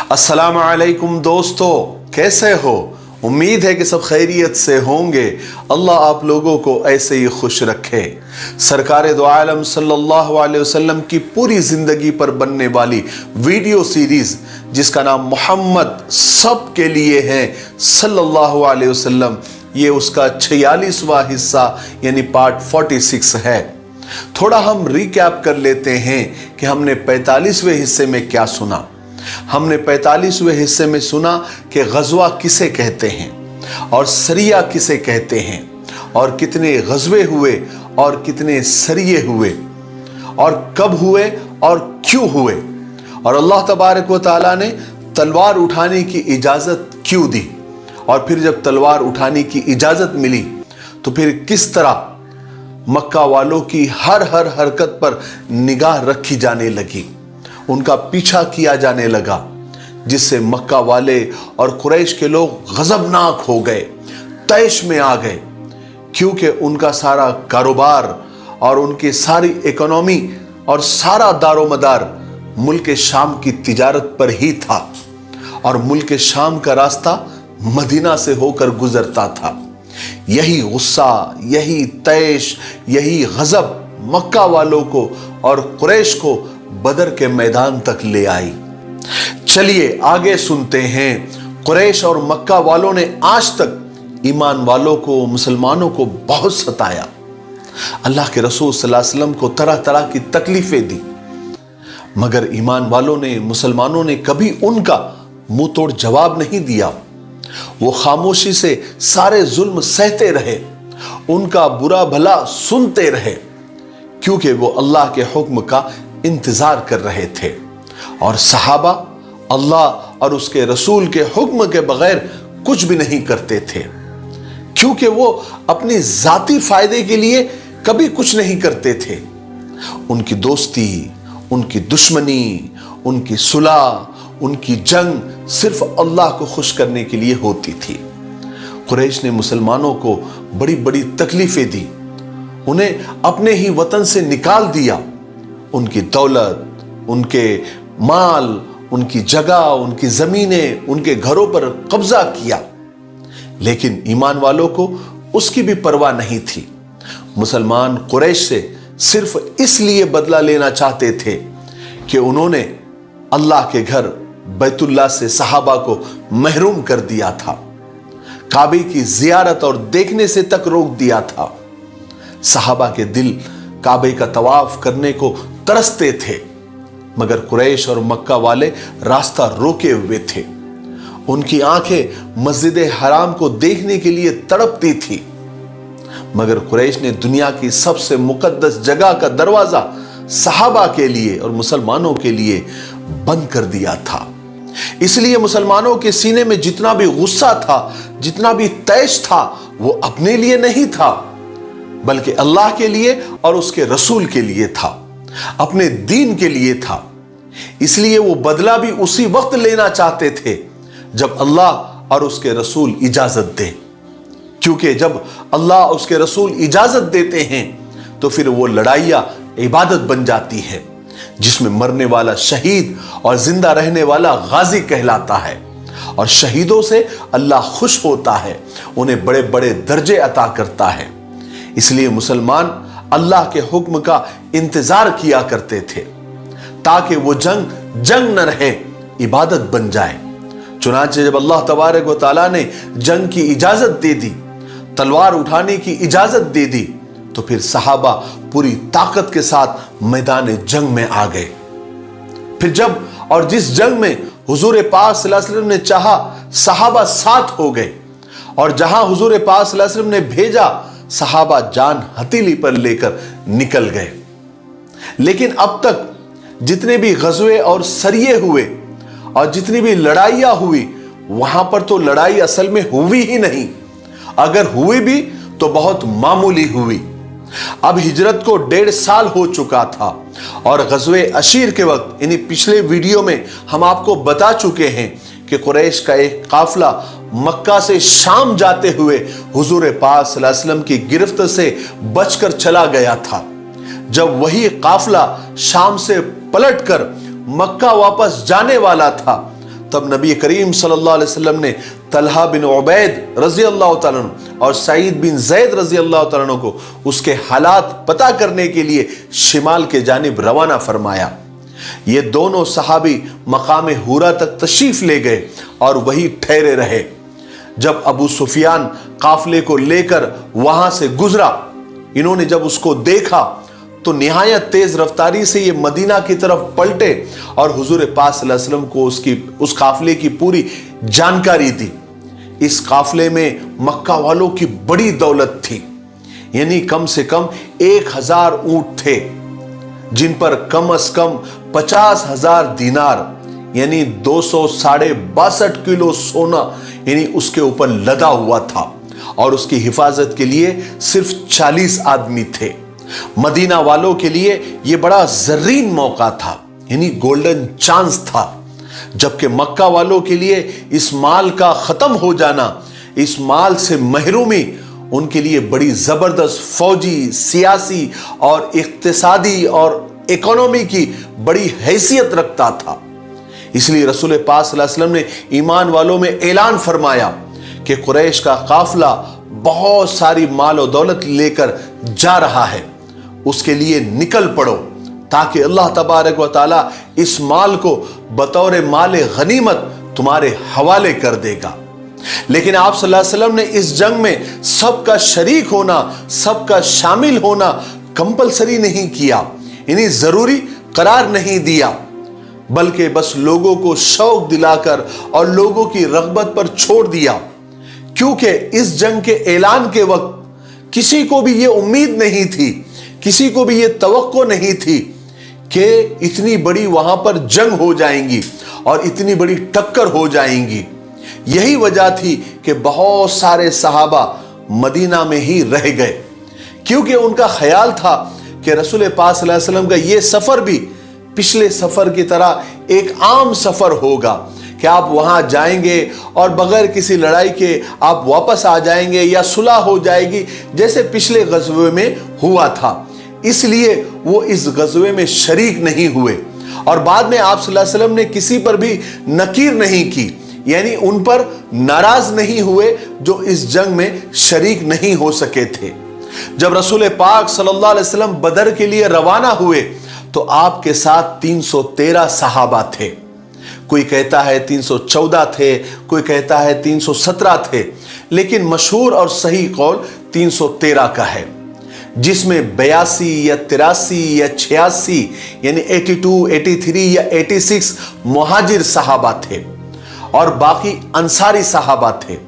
अस्सलाम वालेकुम दोस्तों, कैसे हो? उम्मीद है कि सब खैरियत से होंगे। अल्लाह आप लोगों को ऐसे ही खुश रखे। सरकार दो आलम सल्लल्लाहु अलैहि वसल्लम की पूरी जिंदगी पर बनने वाली वीडियो सीरीज जिसका नाम मोहम्मद सब के लिए है सल्लल्लाहु अलैहि वसल्लम, ये उसका 46वां हिस्सा यानी पार्ट 46 है। थोड़ा हम रिकैप कर लेते हैं कि हमने 45वें हिस्से में क्या सुना। हमने 45वें हिस्से में सुना कि गज़वा किसे कहते हैं और सरिया किसे कहते हैं और कितने गज़वे हुए और कितने सरिये हुए और कब हुए और क्यों हुए, और अल्लाह तबारक व तआला ने तलवार उठाने की इजाज़त क्यों दी, और फिर जब तलवार उठाने की इजाज़त मिली तो फिर किस तरह मक्का वालों की हर हरकत पर निगाह रखी जाने लगी, उनका पीछा किया जाने लगा, जिससे मक्का वाले और कुरैश के लोग गजबनाक हो गए, तैश में आ गए, क्योंकि उनका सारा कारोबार और उनकी सारी इकोनॉमी और सारा दारोमदार मुल्क शाम की तिजारत पर ही था, और मुल्क शाम का रास्ता मदीना से होकर गुजरता था। यही गुस्सा, यही तैश, यही गजब मक्का वालों को और कुरैश को बदर के मैदान तक ले आई। चलिए आगे सुनते हैं। कुरैश और मक्का वालों ने आज तक ईमान वालों को, मुसलमानों को बहुत सताया। अल्लाह के रसूल सल्लल्लाहु अलैहि वसल्लम को तरह तरह की तकलीफें दी, मगर ईमान वालों ने, मुसलमानों ने कभी उनका मुंह तोड़ जवाब नहीं दिया। वो खामोशी से सारे जुल्म सहते रहे, उनका बुरा भला सुनते रहे, क्योंकि वो अल्लाह के हुक्म का इंतजार कर रहे थे। और सहाबा अल्लाह और उसके रसूल के हुक्म के बगैर कुछ भी नहीं करते थे, क्योंकि वो अपनी जाती फायदे के लिए कभी कुछ नहीं करते थे। उनकी दोस्ती, उनकी दुश्मनी, उनकी सुलह, उनकी जंग सिर्फ अल्लाह को खुश करने के लिए होती थी। कुरैश ने मुसलमानों को बड़ी बड़ी तकलीफें दी, उन्हें अपने ही वतन से निकाल दिया, उनकी दौलत, उनके माल, उनकी जगह, उनकी जमीनें, उनके घरों पर कब्जा किया, लेकिन ईमान वालों को उसकी भी परवाह नहीं थी। मुसलमान कुरैश से सिर्फ इसलिए बदला लेना चाहते थे कि उन्होंने अल्लाह के घर बैतुल्लाह से सहाबा को महरूम कर दिया था, काबे की जियारत और देखने से तक रोक दिया था। सहाबा के दिल काबे का तवाफ करने को तरसते थे, मगर कुरैश और मक्का वाले रास्ता रोके हुए थे। उनकी आंखें मस्जिद हराम को देखने के लिए तड़पती थी, मगर कुरैश ने दुनिया की सबसे मुकद्दस जगह का दरवाजा सहाबा के लिए और मुसलमानों के लिए बंद कर दिया था। इसलिए मुसलमानों के सीने में जितना भी गुस्सा था, जितना भी तैश था, वो अपने लिए नहीं था, बल्कि अल्लाह के लिए और उसके रसूल के लिए था, अपने दीन के लिए था। इसलिए वो बदला भी उसी वक्त लेना चाहते थे जब अल्लाह और उसके रसूल इजाजत दे, क्योंकि जब अल्लाह और उसके रसूल इजाजत देते हैं तो फिर वो लड़ाइयां इबादत बन जाती है, जिसमें मरने वाला शहीद और जिंदा रहने वाला गाजी कहलाता है, और शहीदों से अल्लाह खुश होता है, उन्हें बड़े बड़े दर्जे अता करता है। इसलिए मुसलमान अल्लाह के हुक्म का इंतजार किया करते थे, ताकि वो जंग न रहे, इबादत बन जाए। चुनांचे जब अल्लाह तबारक व तआला ने जंग की इजाजत दे दी, तलवार उठाने की इजाजत दे दी, तो फिर सहाबा पूरी ताकत के साथ मैदान जंग में आ गए। फिर जब और जिस जंग में हुजूर पाक सल्लल्लाहु अलैहि वसल्लम ने चाहा, सहाबा साथ हो गए, और जहां हुजूर पाक सल्लल्लाहु अलैहि वसल्लम ने भेजा, सहाबा जान हथेली पर लेकर निकल गए। लेकिन अब तक जितने भी गज़वे और सरिये हुए और जितनी भी लड़ाइयां हुई, वहां पर तो लड़ाई असल में हुई ही नहीं, अगर हुई भी तो बहुत मामूली हुई। अब हिजरत को 1.5 साल हो चुका था, और गज़वे अशीर के वक्त, यानी पिछले वीडियो में हम आपको बता चुके हैं कि कुरैश का एक काफिला मक्का से शाम जाते हुए हुजूर पाक सल्लल्लाहु अलैहि वसल्लम की गिरफ्त से बचकर चला गया था। जब वही काफिला शाम से पलटकर मक्का वापस जाने वाला था, तब नबी करीम सल्लल्लाहु अलैहि वसल्लम ने तलहा बिन उबैद रजी अल्लाह तआला अन्हु और सईद बिन ज़ैद रजी अल्लाह तआला अन्हु को उसके हालात पता करने के लिए शिमाल के जानिब रवाना फरमाया। ये दोनों सहाबी मकाम हुरा तक तशरीफ ले गए और वही ठहरे रहे। जब अबू सुफियान काफिले को लेकर वहां से गुजरा, इन्होंने जब उसको देखा तो निहायत तेज रफ्तारी से ये मदीना की तरफ पलटे और हुजूर पाक सल्लल्लाहु अलैहि वसल्लम को उस काफिले की पूरी जानकारी दी। इस काफिले में मक्का वालों की बड़ी दौलत थी, यानी कम से कम 1000 ऊंट थे, जिन पर कम से कम 50,000 दीनार यानी 262 किलो सोना यानी उसके ऊपर लदा हुआ था और उसकी हिफाजत के लिए सिर्फ 40 आदमी थे। मदीना वालों के लिए यह बड़ा जर्रीन मौका था, यानी गोल्डन चांस था, जबकि मक्का वालों के लिए इस माल का खत्म हो जाना, इस माल से महरूमी उनके लिए बड़ी जबरदस्त फौजी, सियासी और इक्तिसादी और इकोनॉमी की बड़ी हैसियत रखता था। इसलिए रसूल पाक सल्लल्लाहु अलैहि वसल्लम ने ईमान वालों में ऐलान फरमाया कि कुरैश का काफिला बहुत सारी माल और दौलत लेकर जा रहा है, उसके लिए निकल पड़ो, ताकि अल्लाह तबारक व तआला इस माल को बतौर माल गनीमत तुम्हारे हवाले कर देगा। लेकिन आप सल्लल्लाहु अलैहि वसल्लम ने इस जंग में सबका शरीक होना, सबका शामिल होना कंपलसरी नहीं किया, यानी जरूरी करार नहीं दिया, बल्कि बस लोगों को शौक दिलाकर और लोगों की रग़बत पर छोड़ दिया। क्योंकि इस जंग के ऐलान के वक्त किसी को भी ये उम्मीद नहीं थी, किसी को भी ये तवक्को नहीं थी कि इतनी बड़ी वहां पर जंग हो जाएंगी और इतनी बड़ी टक्कर हो जाएंगी। यही वजह थी कि बहुत सारे सहाबा मदीना में ही रह गए, क्योंकि उनका ख्याल था कि रसूल पाक सल्लल्लाहु अलैहि वसल्लम का ये सफर भी पिछले सफर की तरह एक आम सफर होगा कि आप वहां जाएंगे और बगैर किसी लड़ाई के आप वापस आ जाएंगे या सुलह हो जाएगी, जैसे पिछले गज़वे में हुआ था। इसलिए वो इस गज़वे में शरीक नहीं हुए और बाद में आप सल्लल्लाहु अलैहि वसल्लम ने किसी पर भी नकीर नहीं की, यानी उन पर नाराज नहीं हुए जो इस जंग में शरीक नहीं हो सके थे। जब रसूल पाक सल्लल्लाहु अलैहि वसल्लम बदर के लिए रवाना हुए तो आपके साथ 313 सहाबा थे। कोई कहता है 314 थे, कोई कहता है 317 थे, लेकिन मशहूर और सही कौल 313 का है, जिसमें 82 या 83 या 86 यानी 82, 83 या 86 मुहाजिर सहाबा थे और बाकी अंसारी सहाबा थे।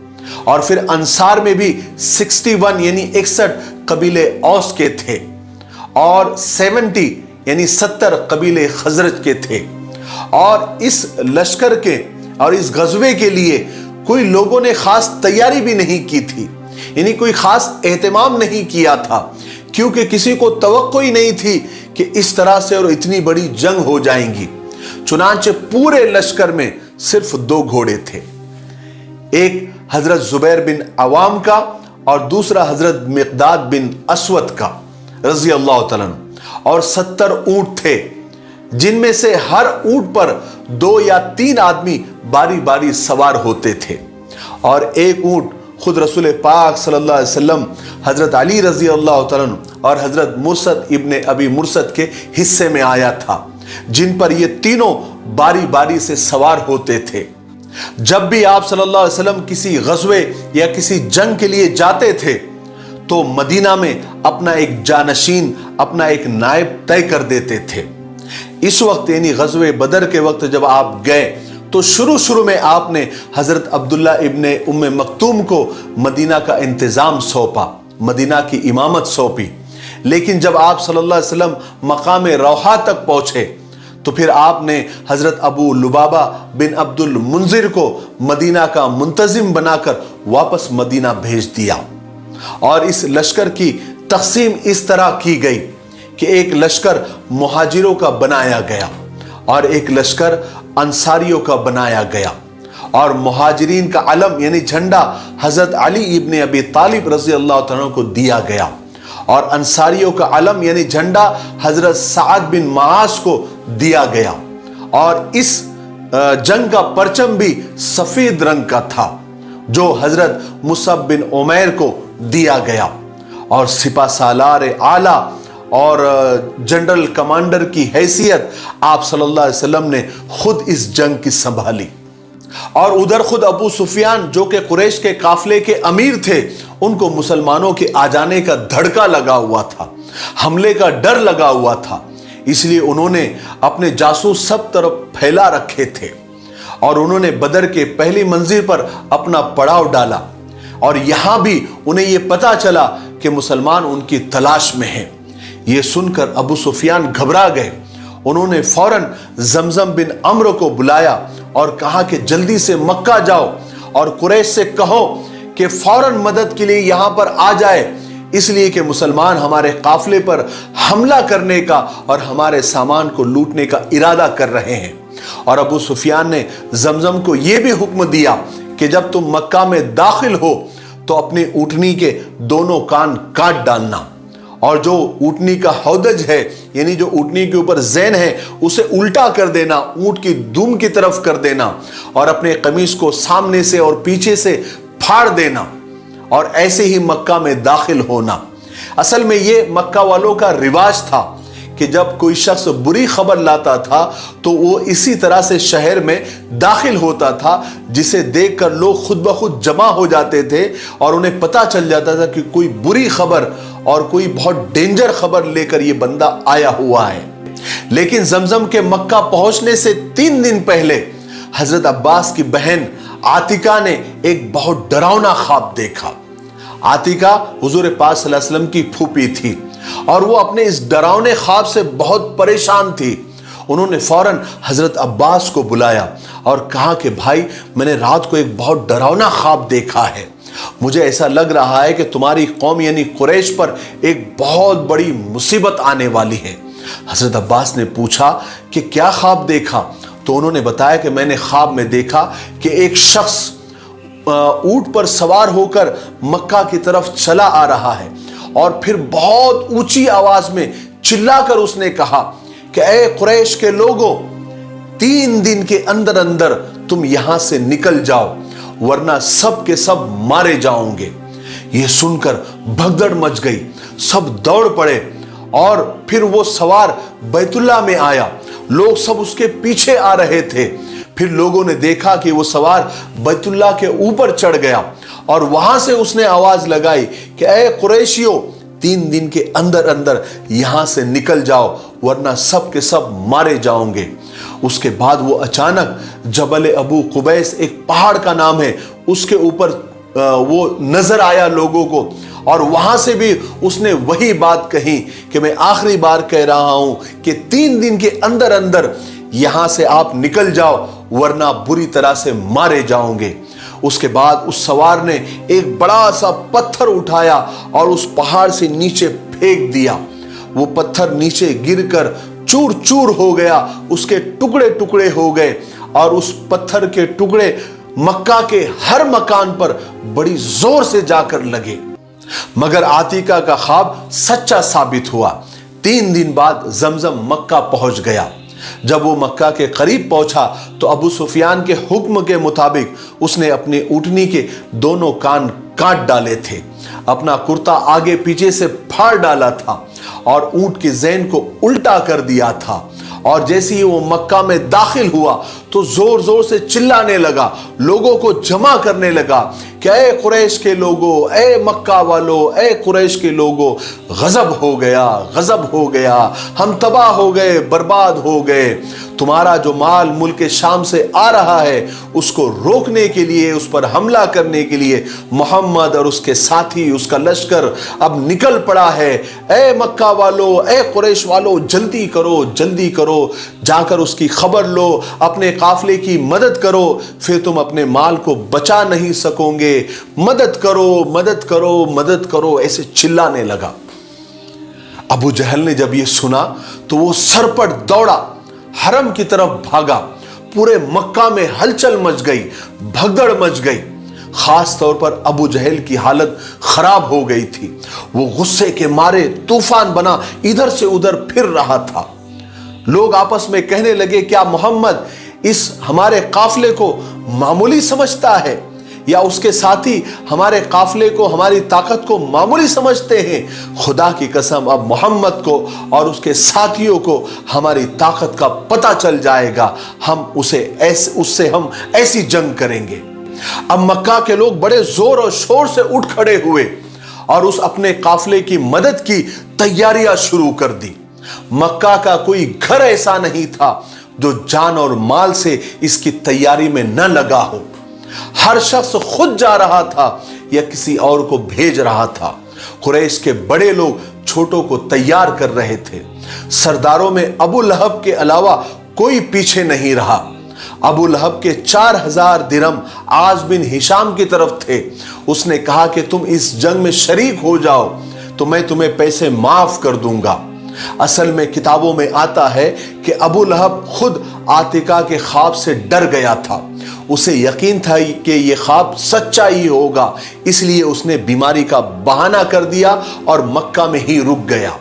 और फिर अंसार में भी 61 यानी 61 कबीले औस के थे और 70 यानी 70 कबीले खजरज के थे। और इस लश्कर के और इस गज़वे के लिए कोई लोगों ने खास तैयारी भी नहीं की थी, यानी कोई खास एहतमाम नहीं किया था, क्योंकि किसी को तवक्को ही नहीं थी कि इस तरह से और इतनी बड़ी जंग हो जाएंगी। चुनांचे पूरे लश्कर में सिर्फ 2 घोड़े थे, एक हजरत जुबैर बिन अवाम का और दूसरा हजरत मिक़दाद बिन असवद का रजी अल्लाह तआला अन्हु, और 70 ऊंट थे, जिनमें से हर ऊंट पर 2 या 3 आदमी बारी बारी सवार होते थे और एक ऊंट खुद रसूल पाक सल्लल्लाहु अलैहि वसल्लम, हजरत अली रजी अल्लाह तआला अन्हु और हजरत मुर्सद इब्ने अबी मुर्सद के हिस्से में आया था, जिन पर ये तीनों बारी बारी से सवार होते थे। जब भी आप सल्लल्लाहु अलैहि वसल्लम किसी गज़वे या किसी जंग के लिए जाते थे तो मदीना में अपना एक जानशीन, अपना एक नायब तय कर देते थे। इस वक्त यानी गज़वे बदर के वक्त जब आप गए तो शुरू में आपने हजरत अब्दुल्ला इब्ने उम्मे मक्तूम को मदीना का इंतज़ाम सौंपा, मदीना की इमामत सौंपी। लेकिन जब आप सल्लल्लाहु अलैहि वसल्लम मकाम रौहा तक पहुंचे तो फिर आपने हजरत अबू लुबाबा बिन अब्दुल मुंजिर को मदीना का मुंतजिम बनाकर वापस मदीना भेज दिया। और इस लश्कर की तकसीम इस तरह की गई कि एक लश्कर मुहाजिरों का बनाया गया और एक लश्कर अंसारियों का बनाया गया, और मुहाजिरीन का अलम यानी झंडा हजरत अली इब्ने अबी तालिब रजी अल्लाह तआला को दिया गया और अंसारियों का अलम यानी झंडा हजरत साद बिन मास को दिया गया। और इस जंग का परचम भी सफेद रंग का था जो हजरत मुसअब बिन उमैर को दिया गया, और सिपा सालार आला और जनरल कमांडर की हैसियत आप सल्लल्लाहु अलैहि वसल्लम ने खुद इस जंग की संभाली। और उधर खुद अबू सुफियान जो कि कुरैश के काफले के अमीर थे, उनको मुसलमानों के आ जाने का धड़का लगा हुआ था, हमले का डर लगा हुआ था, इसलिए उन्होंने अपने जासूस सब तरफ फैला रखे थे और उन्होंने बदर के पहली मंजिल पर अपना पड़ाव डाला। और यहां भी उन्हें यह पता चला कि मुसलमान उनकी तलाश में हैं। यह सुनकर अबू सुफियान घबरा गए। उन्होंने फौरन जमजम बिन अम्र को बुलाया और कहा कि जल्दी से मक्का जाओ और कुरैश से कहो कि फौरन मदद के लिए यहां पर आ जाए, इसलिए कि मुसलमान हमारे काफिले पर हमला करने का और हमारे सामान को लूटने का इरादा कर रहे हैं। और अबू सुफियान ने जमजम को यह भी हुक्म दिया कि जब तुम मक्का में दाखिल हो तो अपनी ऊँटनी के दोनों कान काट डालना, और जो ऊँटनी का हौदज है यानी जो ऊँटनी के ऊपर ज़ैन है उसे उल्टा कर देना, ऊँट की दुम की तरफ कर देना, और अपने कमीज को सामने से और पीछे से फाड़ देना, और ऐसे ही मक्का में दाखिल होना। असल में ये मक्का वालों का रिवाज था कि जब कोई शख्स बुरी खबर लाता था तो वो इसी तरह से शहर में दाखिल होता था, जिसे देखकर लोग खुद ब खुद जमा हो जाते थे और उन्हें पता चल जाता था कि कोई बुरी खबर और कोई बहुत डेंजर खबर लेकर ये बंदा आया हुआ है। लेकिन जमजम के मक्का पहुंचने से 3 दिन पहले हजरत अब्बास की बहन आतिका ने एक बहुत डरावना ख्वाब देखा। आतिका हुजूर पाक सल्लल्लाहु अलैहि वसल्लम की फूफी थी और वो अपने इस डरावने ख्वाब से बहुत परेशान थी। उन्होंने फौरन हजरत अब्बास को बुलाया और कहा कि भाई, मैंने रात को एक बहुत डरावना ख्वाब देखा है। मुझे ऐसा लग रहा है कि तुम्हारी कौम यानी कुरैश पर एक बहुत बड़ी मुसीबत आने वाली है। हजरत अब्बास ने पूछा कि क्या ख्वाब देखा? तो उन्होंने बताया कि मैंने ख्वाब में देखा कि एक शख्स ऊंट पर सवार होकर मक्का की तरफ चला आ रहा है और फिर बहुत ऊंची आवाज में चिल्लाकर उसने कहा कि ए कुरैश के लोगों, 3 दिन के अंदर अंदर तुम यहां से निकल जाओ वरना सब के सब मारे जाओगे। यह सुनकर भगदड़ मच गई, सब दौड़ पड़े और फिर वो सवार बैतुल्लाह में आया। लोग सब उसके पीछे आ रहे थे। फिर लोगों ने देखा कि वो सवार बैतुल्लाह के ऊपर चढ़ गया और वहां से उसने आवाज लगाई कि ए कुरैशियों, 3 दिन के अंदर अंदर यहां से निकल जाओ वरना सब के सब मारे जाओगे। उसके बाद वो अचानक जबल अबू कुबैस, एक पहाड़ का नाम है, उसके ऊपर वो नजर आया लोगों को और वहां से भी उसने वही बात कही कि मैं आखिरी बार कह रहा हूं कि 3 दिन के अंदर अंदर यहां से आप निकल जाओ वरना बुरी तरह से मारे जाओगे। उसके बाद उस सवार ने एक बड़ा सा पत्थर उठाया और उस पहाड़ से नीचे फेंक दिया। वो पत्थर नीचे गिरकर चूर चूर हो गया, उसके टुकड़े टुकड़े हो गए और उस पत्थर के टुकड़े मक्का के हर मकान पर बड़ी जोर से जाकर लगे। मगर आतिका का ख्वाब सच्चा साबित हुआ। 3 दिन बाद जमजम मक्का पहुंच गया। जब वो मक्का के करीब पहुंचा तो अबू सुफियान के हुक्म के मुताबिक उसने अपनी ऊँटनी के दोनों कान काट डाले थे, अपना कुर्ता आगे पीछे से फाड़ डाला था और ऊँट की ज़ैन को उल्टा कर दिया था। और जैसे ही वो मक्का में दाखिल हुआ तो जोर जोर से चिल्लाने लगा, लोगों को जमा करने लगा कि ए कुरैश के लोगों, ए मक्का वालों, ए कुरैश के लोगों, गजब हो गया, गजब हो गया, हम तबाह हो गए, बर्बाद हो गए। तुम्हारा जो माल मुल्क शाम से आ रहा है उसको रोकने के लिए, उस पर हमला करने के लिए मोहम्मद और उसके साथी, उसका लश्कर अब निकल पड़ा है। ए मक्का वालों, ए कुरैश वालों, जल्दी करो, जल्दी करो, जाकर उसकी खबर लो, अपने काफिले की मदद करो, फिर तुम अपने माल को बचा नहीं सकोगे। मदद करो, मदद करो, मदद करो, ऐसे चिल्लाने लगा। अबू जहल ने जब ये सुना तो वो सरपट दौड़ा, हरम की तरफ भागा। पूरे मक्का में हलचल मच गई, भगदड़ मच गई। खास तौर पर अबू जहल की हालत खराब हो गई थी। वो गुस्से के मारे तूफान बना इधर से उधर फिर रहा था। लोग आपस में कहने लगे, क्या मोहम्मद इस हमारे काफिले को मामूली समझता है या उसके साथी हमारे काफिले को, हमारी ताकत को मामूली समझते हैं, खुदा की कसम अब मोहम्मद को और उसके साथियों को हमारी ताकत का पता चल जाएगा। उससे हम ऐसी जंग करेंगे। अब मक्का के लोग बड़े जोर और शोर से उठ खड़े हुए और उस अपने काफिले की मदद की तैयारियां शुरू कर दी। मक्का का कोई घर ऐसा नहीं था जो जान और माल से इसकी तैयारी में न लगा हो। हर शख्स खुद जा रहा था या किसी और को भेज रहा था। कुरैश के बड़े लोग छोटों को तैयार कर रहे थे। सरदारों में अबू लहब के अलावा कोई पीछे नहीं रहा। अबू लहब के 4000 दिरहम आज बिन हिशाम की तरफ थे। उसने कहा कि तुम इस जंग में शरीक हो जाओ तो मैं तुम्हें पैसे माफ कर दूंगा। असल में किताबों में आता है कि अबू लहब खुद आतिका के ख्वाब से डर गया था। उसे यकीन था कि यह ख्वाब सच्चा ही होगा, इसलिए उसने बीमारी का बहाना कर दिया और मक्का में ही रुक गया।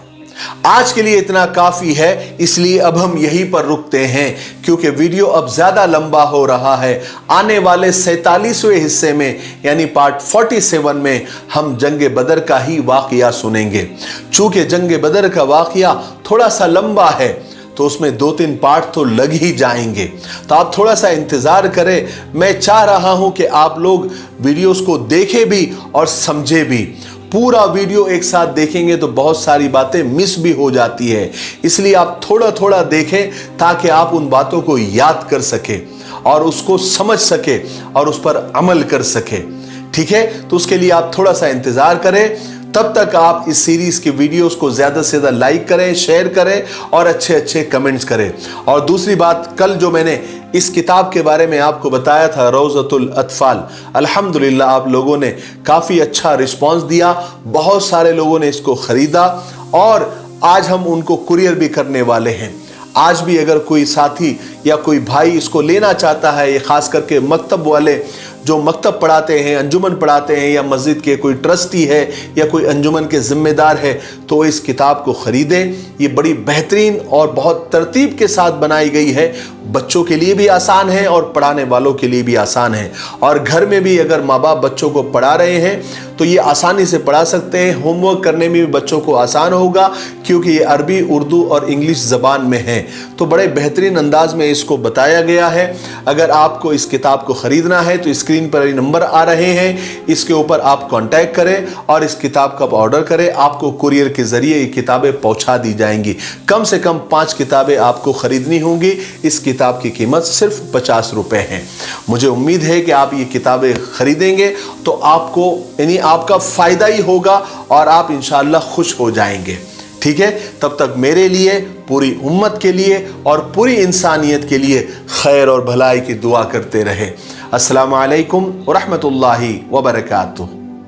आज के लिए इतना काफी है, इसलिए अब हम यहीं पर रुकते हैं क्योंकि वीडियो अब ज्यादा लंबा हो रहा है। आने वाले 47वें हिस्से में यानी पार्ट 47 में हम जंग बदर का ही वाकया सुनेंगे। चूंकि जंग बदर का वाकया थोड़ा सा लंबा है तो उसमें 2-3 पार्ट तो लग ही जाएंगे, तो आप थोड़ा सा इंतजार करें। मैं चाह रहा हूं कि आप लोग वीडियोस को देखें भी और समझे भी। पूरा वीडियो एक साथ देखेंगे तो बहुत सारी बातें मिस भी हो जाती है, इसलिए आप थोड़ा थोड़ा देखें ताकि आप उन बातों को याद कर सके और उसको समझ सके और उस पर अमल कर सके। ठीक है, तो उसके लिए आप थोड़ा सा इंतजार करें। तब तक आप इस सीरीज के वीडियोस को ज्यादा से ज्यादा लाइक करें, शेयर करें और अच्छे अच्छे कमेंट्स करें। और दूसरी बात, कल जो मैंने इस किताब के बारे में आपको बताया था, रौज़तुल अत्फाल, अल्हम्दुलिल्लाह आप लोगों ने काफ़ी अच्छा रिस्पांस दिया। बहुत सारे लोगों ने इसको ख़रीदा और आज हम उनको कुरियर भी करने वाले हैं। आज भी अगर कोई साथी या कोई भाई इसको लेना चाहता है, ये ख़ास करके मकतब वाले जो मकतब पढ़ाते हैं, अंजुमन पढ़ाते हैं, या मस्जिद के कोई ट्रस्टी है या कोई अंजुमन के ज़िम्मेदार है, तो इस किताब को ख़रीदें। ये बड़ी बेहतरीन और बहुत तरतीब के साथ बनाई गई है। बच्चों के लिए भी आसान है और पढ़ाने वालों के लिए भी आसान है। और घर में भी अगर माँ बाप बच्चों को पढ़ा रहे हैं तो ये आसानी से पढ़ा सकते हैं। होमवर्क करने में भी बच्चों को आसान होगा क्योंकि ये अरबी, उर्दू और इंग्लिश ज़बान में है। तो बड़े बेहतरीन अंदाज में इसको बताया गया है। अगर आपको इस किताब को ख़रीदना है तो स्क्रीन पर नंबर आ रहे हैं, इसके ऊपर आप कांटेक्ट करें और इस किताब का ऑर्डर करें। आपको कुरियर के ज़रिए ये किताबें पहुंचा दी जाएंगी। कम से कम 5 किताबें आपको ख़रीदनी होंगी। इस किताब की कीमत सिर्फ 50 रुपए है। मुझे उम्मीद है कि आप ये किताबें ख़रीदेंगे तो आपको यानी आपका फ़ायदा ही होगा और आप इंशाअल्लाह खुश हो जाएंगे। ठीक है, तब तक मेरे लिए, पूरी उम्मत के लिए और पूरी इंसानियत के लिए खैर और भलाई की दुआ करते रहे। अस्सलामु अलैकुम व रहमतुल्लाहि व बरकातुहू।